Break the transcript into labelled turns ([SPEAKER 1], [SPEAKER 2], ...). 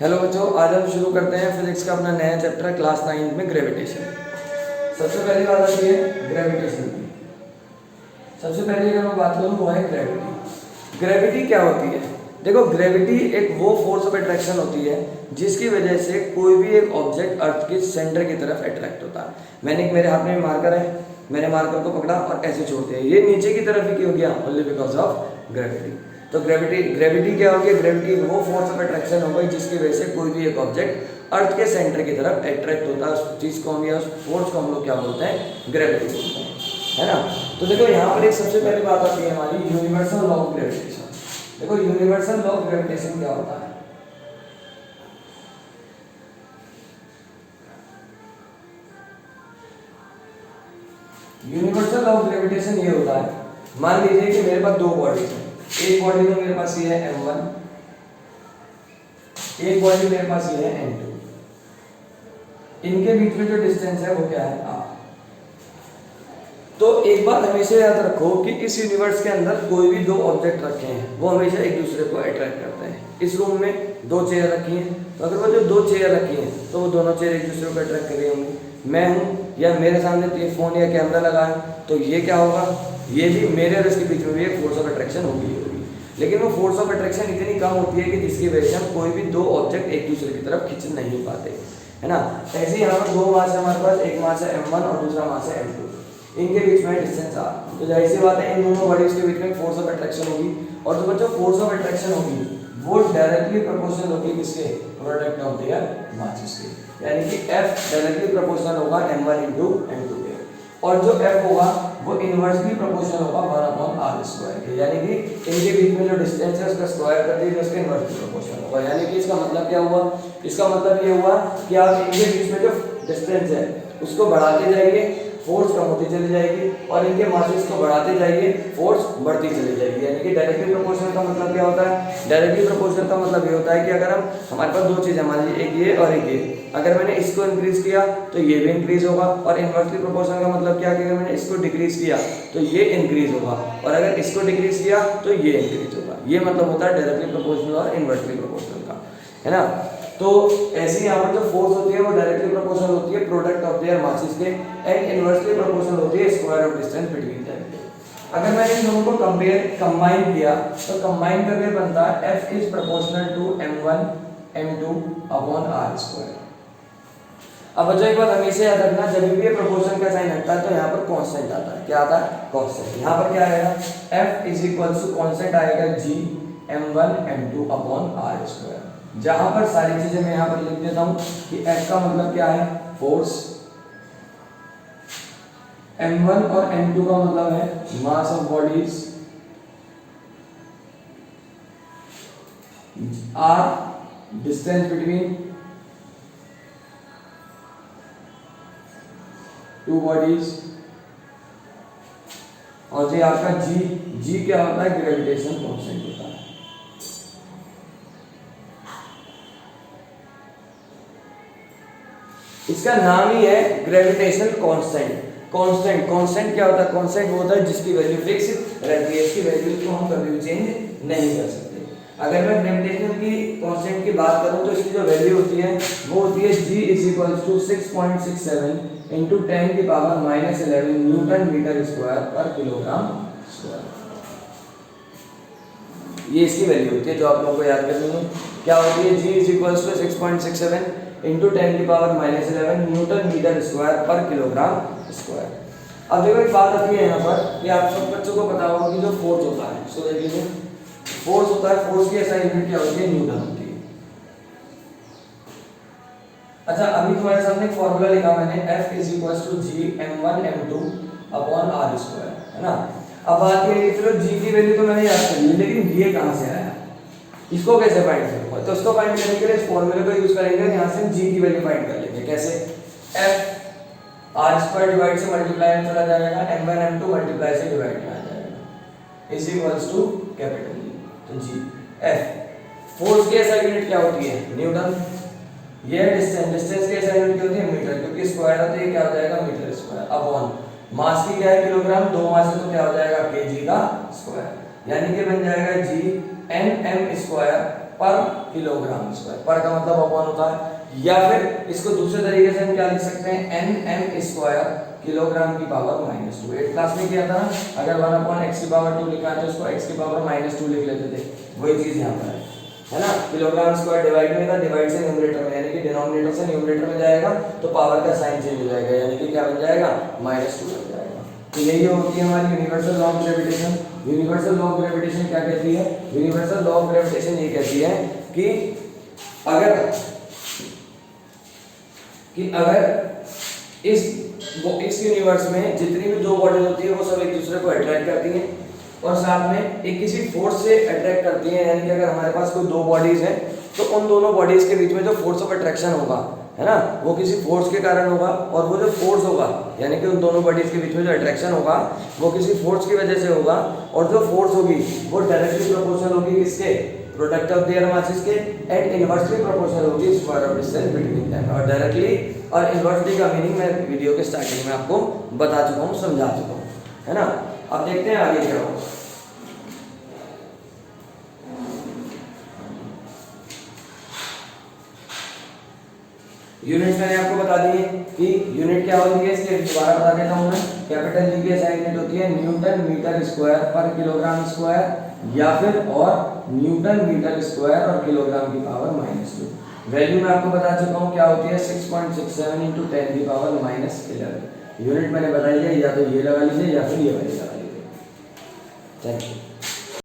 [SPEAKER 1] Hello बच्चों, आज हम शुरू करते हैं फिजिक्स का अपना नया चैप्टर क्लास 9 में ग्रेविटेशन। सबसे पहली बात आती है ग्रेविटेशन की। सबसे पहले अगर मैं बात करूँ वो है ग्रेविटी। ग्रेविटी क्या होती है? देखो, ग्रेविटी एक वो फोर्स ऑफ अट्रैक्शन होती है जिसकी वजह से कोई भी एक ऑब्जेक्ट अर्थ के सेंटर की तरफ अट्रैक्ट होता है। मेरे हाथ में मार्कर है, मैंने मार्कर को पकड़ा और ऐसे छोड़ दिया, ये नीचे की तरफ ही क्यों गया? Only because of gravity. तो ग्रेविटी क्या होगी? ग्रेविटी वो फोर्स ऑफ अट्रैक्शन हो गई जिसकी वजह से कोई भी एक ऑब्जेक्ट अर्थ के सेंटर की तरफ अट्रैक्ट होता है। उस चीज को हम या उस फोर्स को हम लोग क्या बोलते हैं? ग्रेविटी बोलते हैं, है ना। तो देखो यहाँ पर एक सबसे पहली बात आती है हमारी यूनिवर्सल लॉ ऑफ ग्रेविटेशन। देखो, यूनिवर्सल लॉ ऑफ ग्रेविटेशन क्या होता है? यूनिवर्सल लॉ ऑफ ग्रेविटेशन ये होता है, मान लीजिए कि मेरे पास दो बॉडीज हैं। एक बॉडी तो मेरे पास ये है m1, एक बॉडी मेरे पास ये है m2। इनके बीच में जो डिस्टेंस है वो क्या है? r। तो एक बात हमेशा याद रखो कि इस यूनिवर्स के अंदर कोई भी दो ऑब्जेक्ट रखे हैं वो हमेशा एक दूसरे को अट्रैक्ट करते हैं। इस रूम में दो चेयर रखी हैं, तो अगर वो जो दो चेयर रखी हैं तो वो दोनों चेयर एक दूसरे को अट्रैक्ट कर रही होंगी। मैं हूँ या मेरे सामने ये फोन या कैमरा लगा है, तो ये क्या होगा? ये भी मेरे और इसके बीच में भी एक फोर्स ऑफ अट्रैक्शन होगी। लेकिन वो फोर्स ऑफ अट्रैक्शन इतनी कम होती है कि जिसकी वजह से हम कोई भी दो ऑब्जेक्ट एक दूसरे की तरफ खींच नहीं पाते, है ना। ऐसे ही यहाँ पर दो मास है हमारे पास, एक मास है m1 और दूसरा मास है m2। इनके बीच में डिस्टेंस r। तो जाहिर सी बात है इन दोनों बॉडीज के बीच में फोर्स ऑफ अट्रैक्शन होगी, और जो बच्चों फोर्स ऑफ अट्रैक्शन होगी वो डायरेक्टली प्रोपोर्शनल होगी किसके? प्रोडक्ट ऑफ देयर मासेस के। यानी कि F डायरेक्टली प्रोपोर्शनल होगा m1 into m2 के, और जो F होगा वो इनवर्सली प्रोपोर्शनल होगा 1/r² के। यानी कि इनके बीच में जो डिस्टेंस है उसका स्क्वायर कर दीजिए, उसके इनवर्सली प्रोपोर्शनल होगा। यानी कि इसका मतलब क्या हुआ? इसका मतलब ये हुआ कि आप इनके बीच में जो डिस्टेंस है उसको बढ़ाते जाइए, फोर्स कम होती चली जाएगी, और इनके मासेस को बढ़ाते जाइए, फोर्स बढ़ती चली जाएगी। यानी कि डायरेक्टली प्रोपोर्शनल का मतलब क्या होता है? डायरेक्टली प्रोपोर्शनल का मतलब ये होता है कि अगर हमारे पास दो चीजें, मान लीजिए एक ये और एक ये, अगर मैंने इसको इंक्रीज किया तो ये भी इंक्रीज होगा। और इनवर्सली प्रोपोर्शनल का मतलब क्या? कि अगर मैंने इसको डिक्रीज किया तो ये इंक्रीज होगा, और अगर इसको डिक्रीज किया तो ये इंक्रीज होगा। ये मतलब होता है डायरेक्टली प्रोपोर्शनल और इनवर्सली प्रोपोर्शनल का, है ना। तो ऐसे यहाँ पर जो फोर्स होती है वो डायरेक्टली प्रोपोर्शनल होती है प्रोडक्ट ऑफ देयर मासेस के, एंड इनवर्सली प्रोपोर्शनल होती है square of distance between them के। अगर मैंने इन दोनों को कंबाइन किया तो कंबाइन करके बनता है F is proportional to m1 m2 upon r²। अब बच्चों एक बात हमेशा याद रखना, जब भी ये प्रोपोर्शन का साइन हटता है तो यहाँ पर कांस्टेंट आता है। क्या आता है? कांस्टेंट। यहाँ पर क्या आएगा? F is equal to constant आएगा g m1 m2 upon r²। जहां पर सारी चीजें मैं यहां पर लिख देता हूं कि F का मतलब क्या है? फोर्स। m1 और m2 का मतलब है mass of bodies. r distance between two bodies, और ये आपका g क्या होता है? ग्रेविटेशन कांस्टेंट होता है। इसका नाम ही है ग्रेविटेशनल कांस्टेंट। कांस्टेंट क्या होता है? कांस्टेंट वो होता है जिसकी वैल्यू फिक्स रहती है, इसकी वैल्यू को हम कभी भी चेंज नहीं कर सकते। अगर मैं ग्रेविटेशनल की कांस्टेंट की बात करूं तो इसकी जो वैल्यू होती है वो होती है g is equal to 6.67 into 10 की पावर -11 न्यूटन मीटर स्क्वायर पर किलोग्राम स्क्वायर। ये इसकी वैल्यू होती है जो आप लोगों को याद करनी है। क्या होती है? g is equal to 6.67 into 10 की पावर -11 न्यूटन मीटर स्क्वायर पर किलोग्राम स्क्वायर। अब देखो एक बात आती है यहाँ पर कि आप सब बच्चों को पता होगा कि जो फोर्स होता है, सो देख लीजिए, फोर्स होता है, फोर्स की ऐसा यूनिट क्या होती है? न्यूटन होती है। अच्छा, अभी तुम्हारे सामने एक फॉर्मूला लिखा मैंने, F is equal to g m1 m2 upon r², है ना। अब बात ये चलो g की वैल्यू तो मैंने याद कर ली, लेकिन ये कहाँ से आया? इसको कैसे फाइंड करूंगा? तो उसको फाइंड करने के लिए इस फॉर्मूले को यूज करेंगे। यहां से हम g की वैल्यू फाइंड कर लेंगे। कैसे? F r² डिवाइड से मल्टीप्लाई में चला जाएगा, m1 m2 मल्टीप्लाई से डिवाइड में आ जाएगा, is equals to capital G। तो g F फोर्स की ऐसा यूनिट क्या होती है? न्यूटन। ये डिस्टेंस की ऐसा यूनिट क्या होती है? मीटर, क्योंकि स्क्वायर होता है, क्या हो जाएगा? Metre square. अपॉन मास की क्या है? किलोग्राम। दो मास है तो क्या हो जाएगा? kg का स्क्वायर। यानी कि बन जाएगा g nm² पर किलोग्राम स्क्वायर। पर का मतलब अपॉन होता है, या फिर इसको दूसरे तरीके से हम क्या लिख सकते हैं, nm स्क्वायर किलोग्राम की पावर -2। 8 क्लास में किया था ना, अगर 1/x की पावर 2 लिखा है तो इसको x की पावर -2 लिख लेते थे, वही चीज यहाँ पर है ना। किलोग्राम स्क्वायर डिवाइड में था, डिवाइड से न्यूमरेटर में, यानी कि डिनोमिनेटर से न्यूमरेटर में जाएगा तो पावर का साइन चेंज हो जाएगा, यानी कि क्या बन जाएगा, -2 बन जाएगा। तो यही होती है हमारी universal law of gravitation. Universal law of gravitation क्या कहती है, यूनिवर्सल लॉ ऑफ ग्रेविटेशन ये कहती है कि अगर इस यूनिवर्स में जितनी भी दो बॉडीज होती है वो सब एक दूसरे को अट्रैक्ट करती हैं और साथ में एक किसी फोर्स से अट्रैक्ट करती हैं, यानी कि अगर हमारे पास कोई दो बॉडीज हैं तो उन दोनों बॉडीज के बीच में जो फोर्स ऑफ अट्रैक्शन होगा, है ना, वो किसी फोर्स के कारण होगा, और वो जो फोर्स होगा यानी कि उन दोनों बॉडीज के बीच में जो अट्रैक्शन होगा वो किसी फोर्स की वजह से होगा, और जो फोर्स होगी वो डायरेक्टली प्रोपोर्शनल होगी किसके, प्रोडक्ट ऑफ देयर मासेस के, एंड इनवर्सली प्रोपोर्शनल होगी square of distance between them. और डायरेक्टली और इनवर्सली का मीनिंग मैं वीडियो के स्टार्टिंग में आपको बता चुका हूँ, समझा चुका हूँ, है ना। अब देखते हैं आगे क्या होगा। यूनिट मैंने आपको बता दी है कि यूनिट क्या होती है, इसके दोबारा बता देता हूं मैं। कैपिटल जी की एसआई यूनिट होती है न्यूटन मीटर स्क्वायर पर किलोग्राम स्क्वायर, या फिर और न्यूटन मीटर स्क्वायर और किलोग्राम की पावर -2। वैल्यू मैं आपको बता चुका हूं क्या होती है, 6.67 × 10 की पावर -11। यूनिट मैंने बताई है, या तो ये लगा लीजिए या फिर ये वाली लगा लीजिए। Thank you.